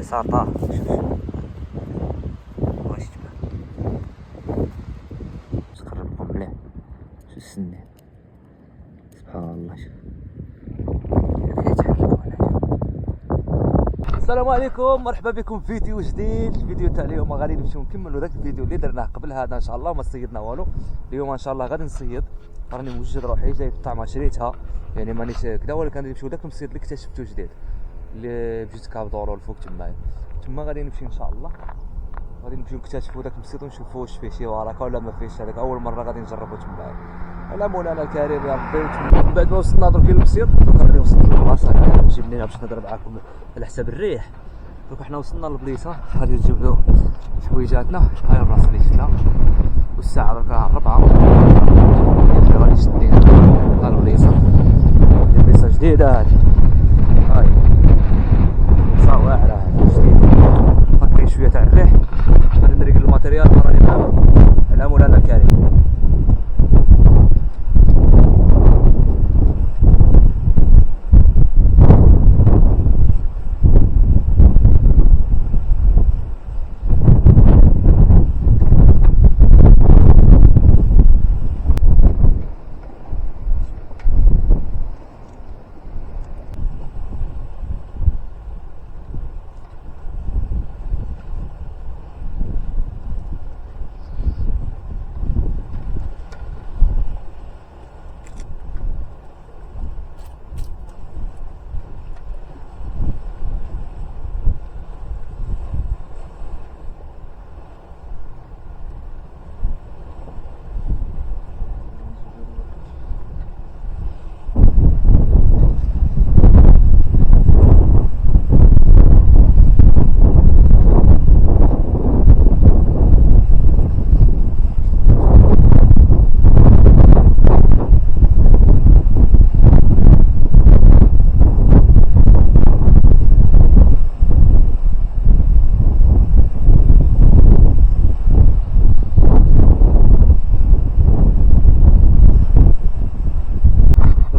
اليسار طار. شوف واش تبان تقرب لكم مليح. شوف السنان سبحان الله. شوف السلام عليكم، مرحبا بكم في فيديو جديد. الفيديو تاع اليوم غادي نمشيو نكملوا داك الفيديو اللي درناه قبل هذا ان شاء الله وما صيدنا والو. اليوم ان شاء الله غادي نصيد، راني موجد روحي جايب الطعمه شريتها، يعني مانيش كدا، ولكن غادي نمشيو داك المصيد اللي اكتشفتو جديد اللي بجوج كابدورو الفوق تما غادي نمشي ان شاء الله. غادي نمشيو نكتشفوا داك المصيد ونشوفوا واش فيه شي ورقه ولا ما فيهش. هذاك اول مره غادي نجربوا تما على مولانا الكريم يا ربي. من بعد ما وصلنا درك للمصيد، دوك راني وصلت للبلاصه نجيب لينا باش نهضر معاكم على حساب الريح. دوك حنا وصلنا للبليصه، غادي نجيبو حويجاتنا. هاي البلاصه اللي شفنا، والساعه درك 4 غادي نشد لينا ها البليصه جديده. هاي بلاصه واعره هادي جديده، كاين شويه تاع الريح. غادي نريقل الماتيريال راني معاهم على مولانا الكريم.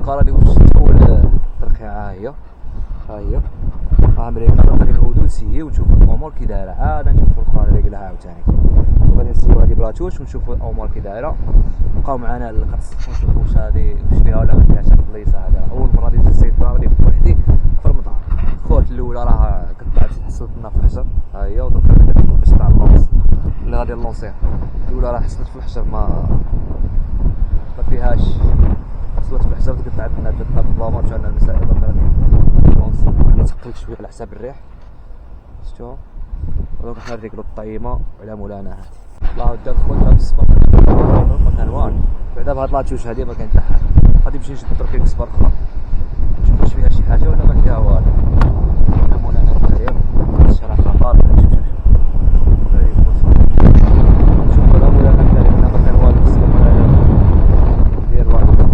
راني وجدت اول ترقيعه، هي امريكا نطريق هدوسي ونشوفوا الامور كي دايره. عاد نشوفوا الاخرى نريقلها عاوتاني، وغادي نسيو هادي بلاتوش ونشوفوا الامور كي دايره. بقاو معنا للقرص ونشوفوا واش هادي واش فيها ولا ما فيهاش. هاد البليصه هذا اول مره غادي نجي نصيد فيها، راني بوحدي في رمضان. خوت الاولى راه قطعت حصلت لنا في الحجر، ها هي، ودرك باش تاع اللونس اللي غادي نلونسيها. الاولى راه حصلت في الحجر ما فيهاش، وصلت في الحجر تقطعت لنا درنا بالبلاما تاعنا المسائل. درك راني لونسي راني تقلت شويه على حساب الريح، شفتوها. ودروك حنا نريقلو الطيمه على مولانا هادي. الله قدام خوتنا بالصبر ما كان والو. بعدا بهاد لاتوش هادي ما كاين حتى حاجه. غادي نمشي نشد درك كسبر اخرى نشوف واش فيها شي حاجه ولا ما فيها والو. على مولانا الكريم الشرح خطر. شوف على مولانا الكريم هنا ما كان والو بالصبر ديال الورقه.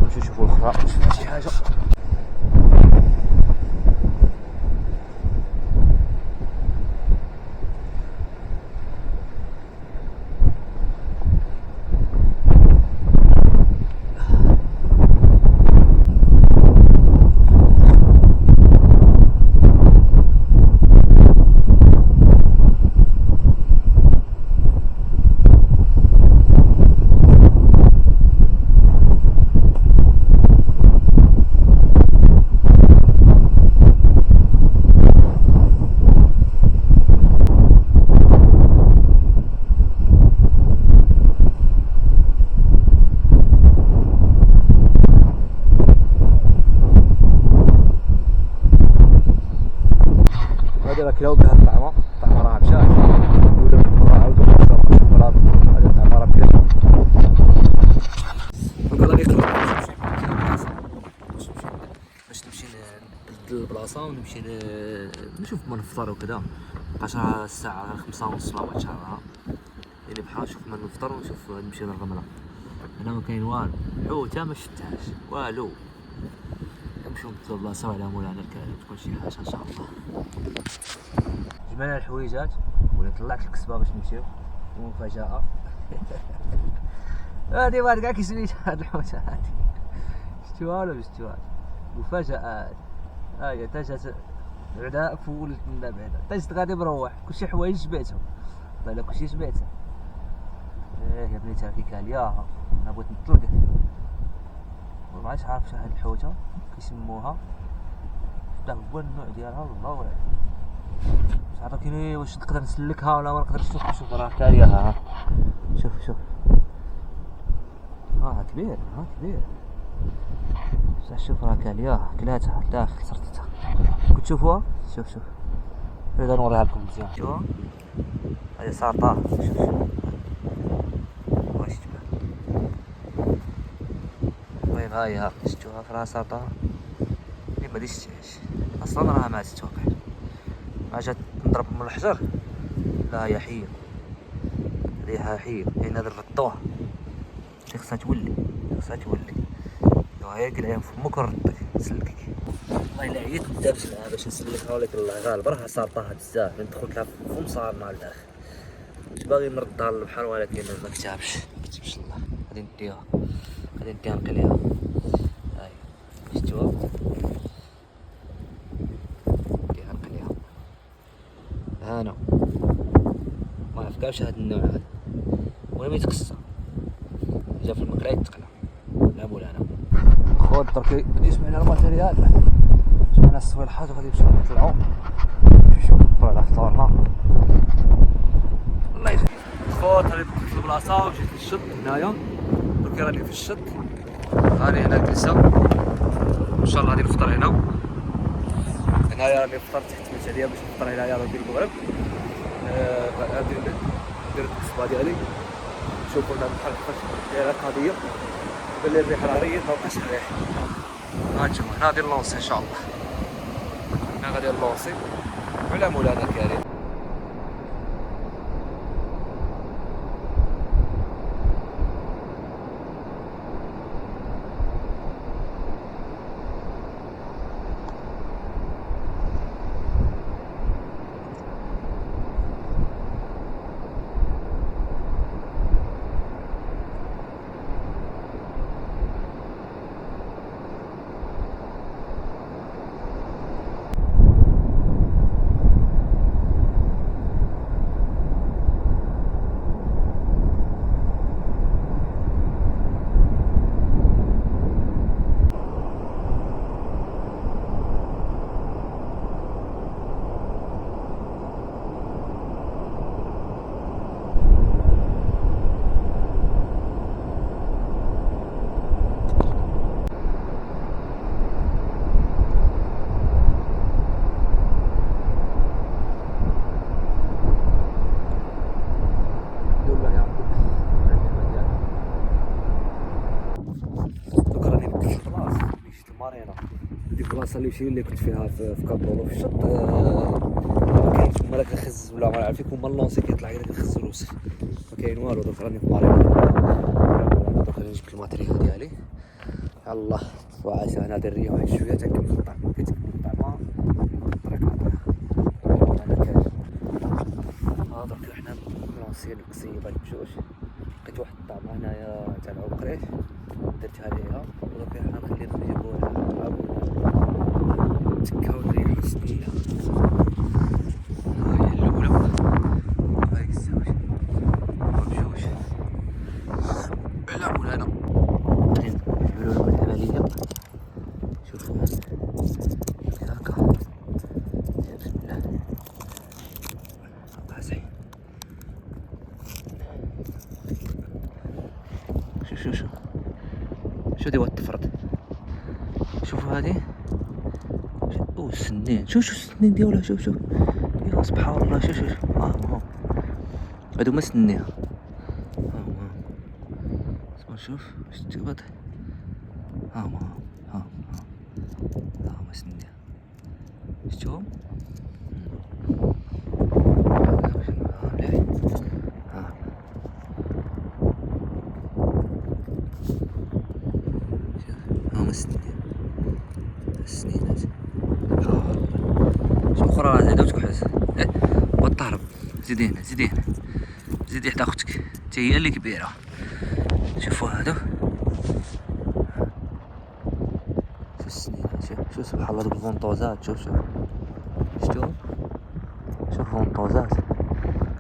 نمشيو نشوفو الاخرى واش فيها شي حاجه. كلاو بها الطعمه راه مشات عاودو نشوفو هاد الطعمه راه بكا. دونك راني قررت باش نمشي نبدل البلاصه ونمشي نشوف ما نفطر وكذا. بقاش راه الساعه 5:30 لا ما شاء الله، يعني بحال نشوف ما نفطر ونشوف نمشي للرمله. هنا ما كاين والو، حوته ما شفتهاش والو. نمشيو نبدلو البلاصه على مولانا الكريم تكون شي حاجه ان شاء الله. جمعنا الحويجات وطلعت الكسبه باش نمشيو، ومفاجاه هادي واحد كاع كيسميت هاد الحوته هادي. شفتوها ولا ما شفتوهاش؟ مفاجآت. هاهي تا جات بعدا فولت من بعدا تا جيت غادي مروح كلشي حوايج جبعتهم والله كلشي جبعته. يا بنيتي راكي كالياها انا بغيت نطلقك ما عادش عارف شحال هاد الحوته كيسموها حتى هو النوع ديالها الله اعلم. مش عارف كاين واش نقدر نسلكها ولا ما نقدرش. شوف راه كالياها شوف كبير كبير شوف راه كالياها كلاتها داخل صرتها كنت تشوفوها. شوف اذا نوريها لكم مزيان. شوفوا هذه سارطه شوف واش تبان. المهم هاي شفتوها راه سارطه اللي ما ديشتهاش اصلا راها ماتت واقع ما جات نضرب من الحجر. لا هي حيه ريحها حيه لان هذا ردوها خصها تولي هي قلعها في فمك وردك نسلكك. والله الا عييت ندابز معاها باش نسلكها ولكن الله غالب راه سارطاها بزاف ندخلت لها في فم صارنا لداخل. كنت باغي نردها للبحر ولكن ما كتابش الله. غادي نديها نقليها. هاي شفتوها نديها نقليها. هانا ما عرفكاش هاد النوع هذا ولا يتقصى جا في المقلاة يتقلى لا مولانا. خود درك جمعنا الماتيريال جمعنا الصويلحات وغادي نمشيو نطلعو نمشيو نفطرو على فطورنا. الله يجزيك خوت راني دخلت البلاصه وجيت للشط هنايا درك راني في الشط هاني هنا الجلسه ان شاء الله غادي نفطر هنايا راني فطرت تحت المنزل ديالي باش نفطر هنايا راه ديال المغرب. غادي ندير الكسبه ديالي نشوفو لنا بحال كيفاش دايره القضيه بان لي الريح راه ريت مابقاش الريح. هانتوما هنا غادي نلونسي ان شاء الله هنا غادي نلونسي على مولانا الكريم. البلاصه اللي كنت فيها في كابولو في الشط ما كاينش تما داك الخز ولا ما عرفتش كون مالونسي كيطلع داك الخز الوسخ ما كاين والو. دوك راني في مارينا دوك راني جبت الماتريال ديالي يلاه وعايش انا دريه واحد شويه تكمل الطعمه كتكمل الطعمه الطريق انا كاين درك حنا مالونسي القصيبه المشوش لقيت واحد الطعمه هنايا تاع العقريش درتها ليها ودرك حنا نخليهم يجيبوها تكاو الريحة سنينة. هاي الأولى هاي الزوج ممشوش على مولانا غادي نعملو لهم العملية. شوفو هاكا بسم الله الله زين. شو دي التفرد شوفو هادي السنين شوف السنين ديالها شوف يا سبحان الله شوف هما هادو هما سنيها شوف واش تقبض هما سنيها شفتوهم هما السنين اخرى راه زايده وتكحز والطهرب زيدي هنا زيدي حدا اختك حتى هي اللي كبيره. شوفوا هادو السنين. شوف سبحان الله دوك الفونطوزات. شوف شفتو شوف الفونطوزات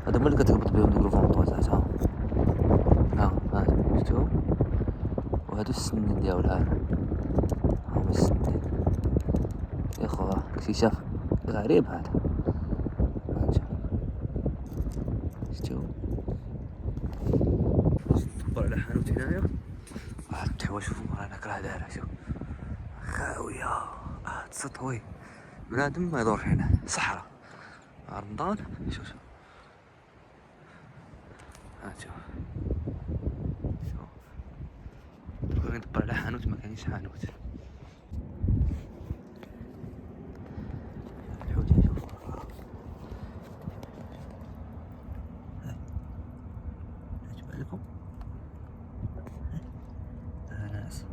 هادو هما اللي كتربط بهم دوك الفونطوزات. ها شفتو وهادو السنين ديالها هما السنين يا خويا. اكتشاف غريب هذا. شفتو نكبر على حانوت هنايا واحد التحوى. شوفو هناك راه دايره شوف خاويه تسطوي بنادم ما يدور هنا صحراء رمضان. شوف شوف بغيت ندبر على حانوت ما كاينش حانوت. الحوت شوف عجبها لكم ناس.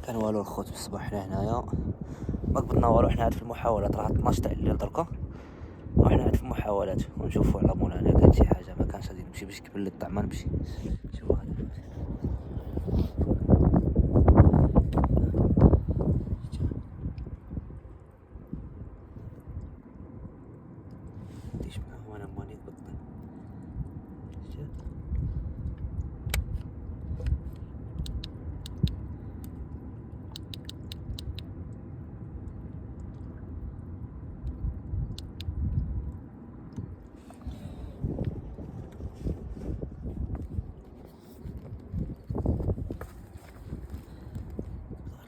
كان والو الخوت بالصباح حنا هنايا ما قبضنا والو. حنا عاد في المحاولات راه 12 تاع الليل دركا وحنا عاد في المحاولات ونشوفوا على مولانا كان شي حاجه. ما كانش غادي نمشي باش كبل الطعمه نمشي. شوفوا هذا ديش معاه وانا ماني قبضنا.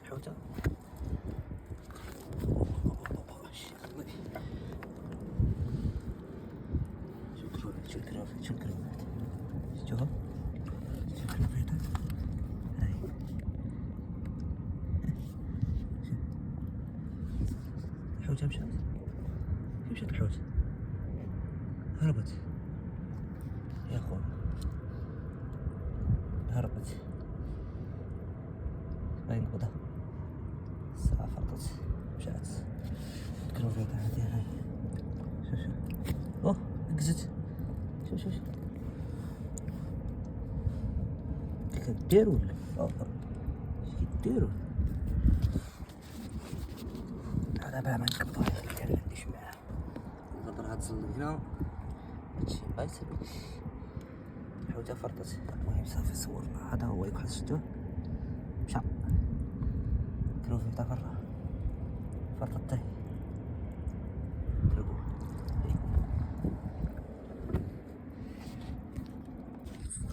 الحوتة شو الكرافات شوفها شو الكرافات هاي الحوتة مشات. كيف مشات الحوت؟ هربت يا اخوان هربت ما ينقبضها. الساعة فرطت مشات. الكرافات هادي هاي شوف اوه نقزت. شوف كديروا ولا كديروا هذا بلا ما نقبضها. كان عنديش معاه نقدر غتزل هنا هادشي ما يسالكش. الحوتة فرطت. المهم صافي صورنا هذا هو يكحل. شفتوه مشى كروفيتا فرطت تاهي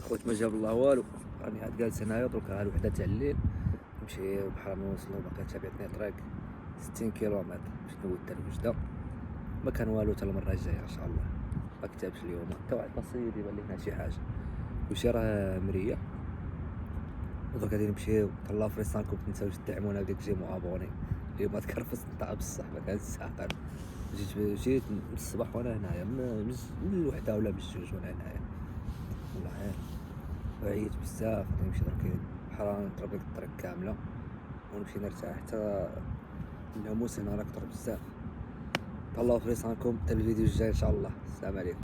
خوت. ما جاب الله والو راني عاد جالس هنايا دركا الوحده تاع الليل نمشي بحال ما نوصلو. باقي تابعتني طريق 60 كيلومتر باش نود حتى لوجده. ما كان والو حتى المره الجايه ان شاء الله. ما كتبش اليوم حتى واحد نصيب يبان لي هنا شي حاجه وشي راه مريه. ودرك غادي نمشيو تهلاو في ريسانكم. متنساوش تدعمونا بديك جيمو ابوني. اليوم تكرفست نطلع بصح ما كانش ساهل. جيت من الصباح وانا هنايا من الوحده ولا من الجوج وانا هنايا والله وعيت بزاف. غادي نمشي درك بحال نضرب ديك الطريق كامله ونمشي نرتاح حتى الناموس هنا راه كثر بزاف. تهلاو في ريسانكم حتى الفيديو الجاي ان شاء الله. السلام عليكم.